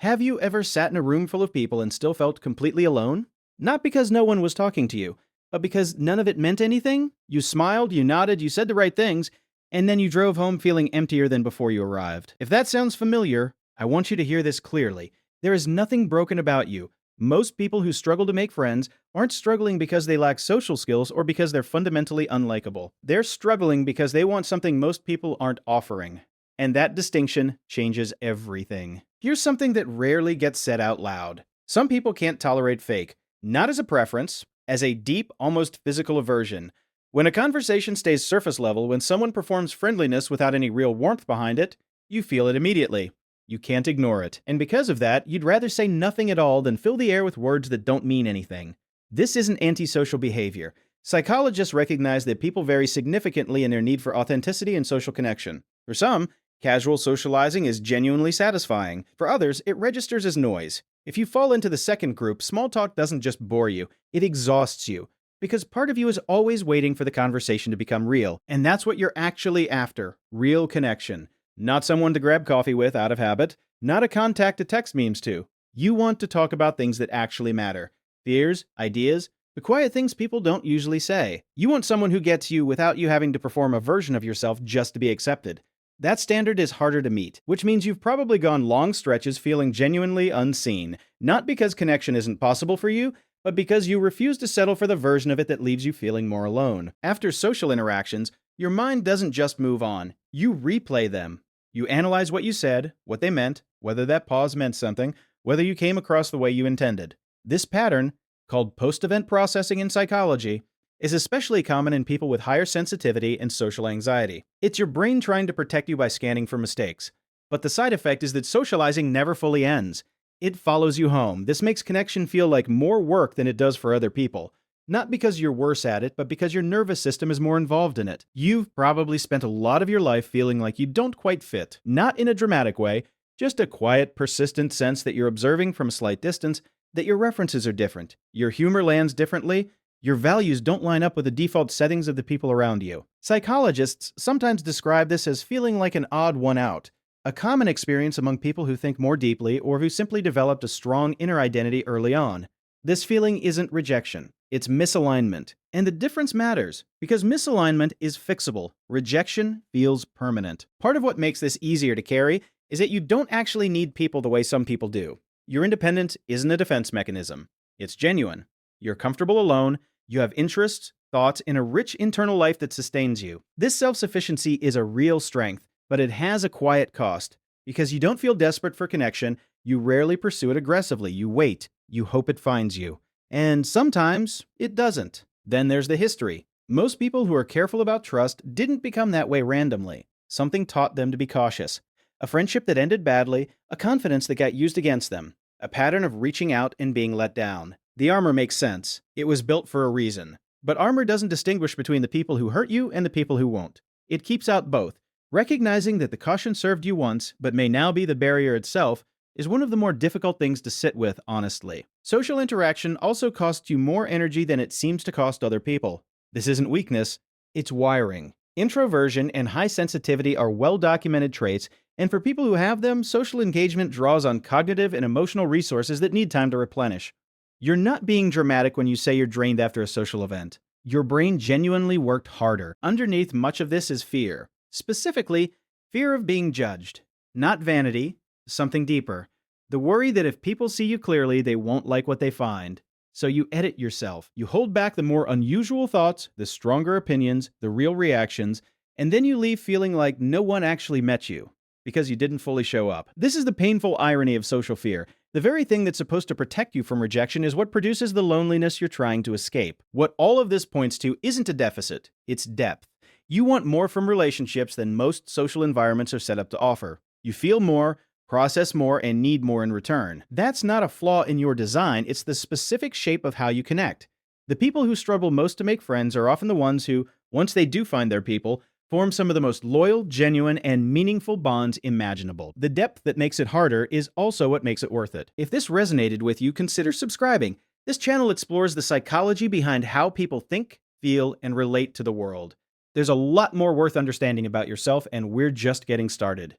Have you ever sat in a room full of people and still felt completely alone? Not because no one was talking to you, but because none of it meant anything? You smiled, you nodded, you said the right things, and then you drove home feeling emptier than before you arrived. If that sounds familiar, I want you to hear this clearly. There is nothing broken about you. Most people who struggle to make friends aren't struggling because they lack social skills or because they're fundamentally unlikable. They're struggling because they want something most people aren't offering. And that distinction changes everything. Here's something that rarely gets said out loud. Some people can't tolerate fake, not as a preference, as a deep, almost physical aversion. When a conversation stays surface level, when someone performs friendliness without any real warmth behind it, you feel it immediately. You can't ignore it. And because of that, you'd rather say nothing at all than fill the air with words that don't mean anything. This isn't antisocial behavior. Psychologists recognize that people vary significantly in their need for authenticity and social connection. For some, casual socializing is genuinely satisfying. For others, it registers as noise. If you fall into the second group, small talk doesn't just bore you, it exhausts you. Because part of you is always waiting for the conversation to become real. And that's what you're actually after, real connection. Not someone to grab coffee with out of habit, not a contact to text memes to. You want to talk about things that actually matter. Fears, ideas, the quiet things people don't usually say. You want someone who gets you without you having to perform a version of yourself just to be accepted. That standard is harder to meet, which means you've probably gone long stretches feeling genuinely unseen, not because connection isn't possible for you, but because you refuse to settle for the version of it that leaves you feeling more alone. After social interactions, your mind doesn't just move on, you replay them. You analyze what you said, what they meant, whether that pause meant something, whether you came across the way you intended. This pattern, called post-event processing in psychology, is especially common in people with higher sensitivity and social anxiety. It's your brain trying to protect you by scanning for mistakes. But the side effect is that socializing never fully ends. It follows you home. This makes connection feel like more work than it does for other people. Not because you're worse at it, but because your nervous system is more involved in it. You've probably spent a lot of your life feeling like you don't quite fit. Not in a dramatic way, just a quiet, persistent sense that you're observing from a slight distance, that your references are different, your humor lands differently, your values don't line up with the default settings of the people around you. Psychologists sometimes describe this as feeling like an odd one out, a common experience among people who think more deeply or who simply developed a strong inner identity early on. This feeling isn't rejection, it's misalignment. And the difference matters, because misalignment is fixable. Rejection feels permanent. Part of what makes this easier to carry is that you don't actually need people the way some people do. Your independence isn't a defense mechanism. It's genuine. You're comfortable alone, you have interests, thoughts, and a rich internal life that sustains you. This self-sufficiency is a real strength, but it has a quiet cost. Because you don't feel desperate for connection, you rarely pursue it aggressively. You wait, you hope it finds you. And sometimes it doesn't. Then there's the history. Most people who are careful about trust didn't become that way randomly. Something taught them to be cautious. A friendship that ended badly, a confidence that got used against them, a pattern of reaching out and being let down. The armor makes sense. It was built for a reason. But armor doesn't distinguish between the people who hurt you and the people who won't. It keeps out both. Recognizing that the caution served you once, but may now be the barrier itself, is one of the more difficult things to sit with, honestly. Social interaction also costs you more energy than it seems to cost other people. This isn't weakness, it's wiring. Introversion and high sensitivity are well-documented traits, and for people who have them, social engagement draws on cognitive and emotional resources that need time to replenish. You're not being dramatic when you say you're drained after a social event. Your brain genuinely worked harder. Underneath much of this is fear. Specifically, fear of being judged. Not vanity, something deeper. The worry that if people see you clearly, they won't like what they find. So you edit yourself. You hold back the more unusual thoughts, the stronger opinions, the real reactions, and then you leave feeling like no one actually met you because you didn't fully show up. This is the painful irony of social fear. The very thing that's supposed to protect you from rejection is what produces the loneliness you're trying to escape. What all of this points to isn't a deficit, it's depth. You want more from relationships than most social environments are set up to offer. You feel more, process more, and need more in return. That's not a flaw in your design, it's the specific shape of how you connect. The people who struggle most to make friends are often the ones who, once they do find their people, form some of the most loyal, genuine, and meaningful bonds imaginable. The depth that makes it harder is also what makes it worth it. If this resonated with you, consider subscribing. This channel explores the psychology behind how people think, feel, and relate to the world. There's a lot more worth understanding about yourself, and we're just getting started.